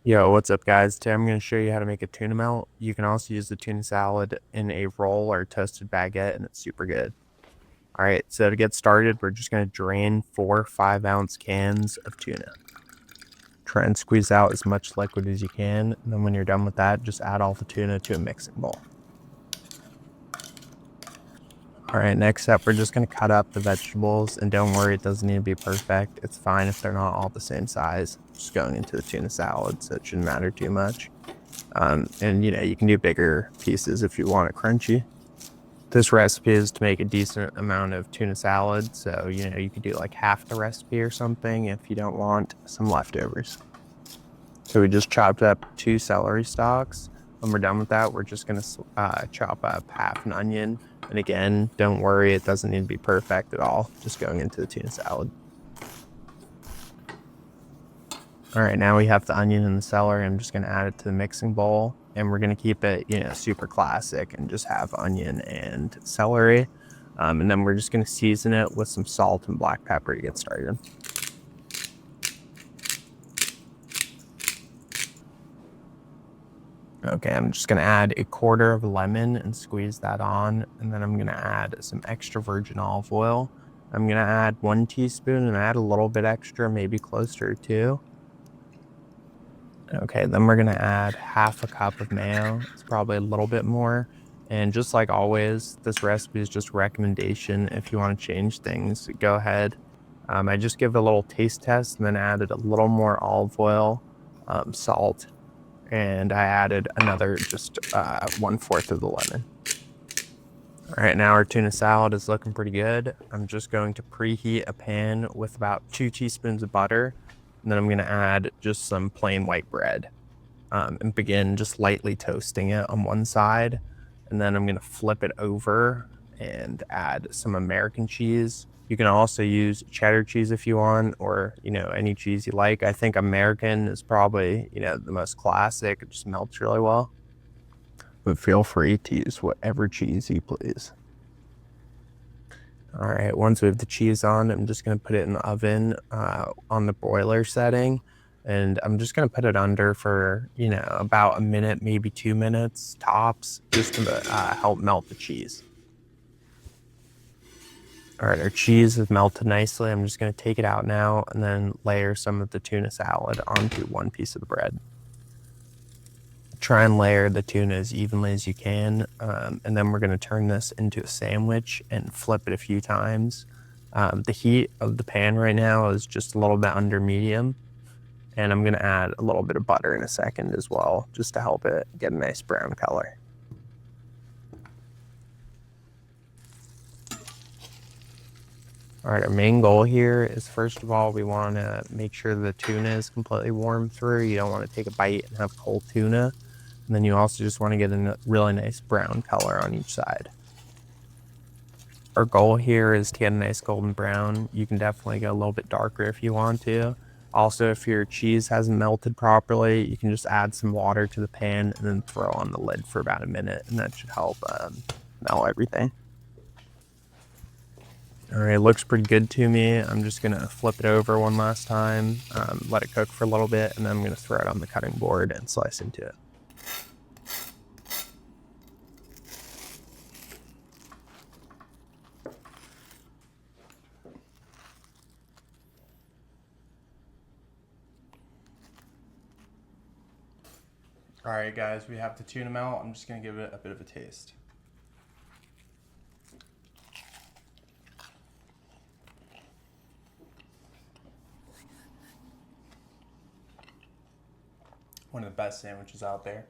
Yo, what's up guys? Today I'm going to show you how to make a tuna melt. You can also use the tuna salad in a roll or toasted baguette and it's super good. All right, so to get started, we're just going to drain 4 5-ounce cans of tuna. Try and squeeze out as much liquid as you can. And then when you're done with that, just add all the tuna to a mixing bowl. All right, next up, we're just going to cut up the vegetables, and don't worry, it doesn't need to be perfect. It's fine if they're not all the same size. Just going into the tuna salad, so it shouldn't matter too much. And you can do bigger pieces if you want it crunchy. This recipe is to make a decent amount of tuna salad, so you could do like half the recipe or something if you don't want some leftovers. So we just chopped up 2 celery stalks. When we're done with that, we're just gonna chop up half an onion. And again, don't worry, it doesn't need to be perfect at all. Just going into the tuna salad. All right, now we have the onion and the celery. I'm just gonna add it to the mixing bowl, and we're gonna keep it, super classic and just have onion and celery. And then we're just gonna season it with some salt and black pepper to get started. Okay, I'm just gonna add a quarter of a lemon and squeeze that on, and then I'm gonna add some extra virgin olive oil. I'm gonna add 1 teaspoon and add a little bit extra, maybe closer to 2. Okay, then we're gonna add half a cup of mayo. It's probably a little bit more. And just like always, this recipe is just a recommendation. If you want to change things, go ahead. I just give it a little taste test and then added a little more olive oil, salt, and I added another just 1/4 of the lemon. All right, now our tuna salad is looking pretty good. I'm just going to preheat a pan with about 2 teaspoons of butter, and then I'm gonna add just some plain white bread. And begin just lightly toasting it on one side. And then I'm going to flip it over and add some American cheese. You can also use cheddar cheese if you want, or, any cheese you like. I think American is probably, the most classic. It just melts really well. But feel free to use whatever cheese you please. All right, once we have the cheese on, I'm just going to put it in the oven on the broiler setting. And I'm just going to put it under for, about a minute, maybe 2 minutes tops, just to help melt the cheese. All right, our cheese is melted nicely. I'm just going to take it out now and then layer some of the tuna salad onto one piece of the bread. Try and layer the tuna as evenly as you can. And then we're going to turn this into a sandwich and flip it a few times. The heat of the pan right now is just a little bit under medium. And I'm going to add a little bit of butter in a second as well, just to help it get a nice brown color. All right, our main goal here is, first of all, we want to make sure the tuna is completely warm through. You don't want to take a bite and have cold tuna. And then you also just want to get a really nice brown color on each side. Our goal here is to get a nice golden brown. You can definitely go a little bit darker if you want to. Also, if your cheese hasn't melted properly, you can just add some water to the pan and then throw on the lid for about a minute, and that should help melt everything. All right, looks pretty good to me. I'm just gonna flip it over one last time, let it cook for a little bit, and then I'm gonna throw it on the cutting board and slice into it. All right, guys, we have the tuna melt. I'm just gonna give it a bit of a taste. One of the best sandwiches out there.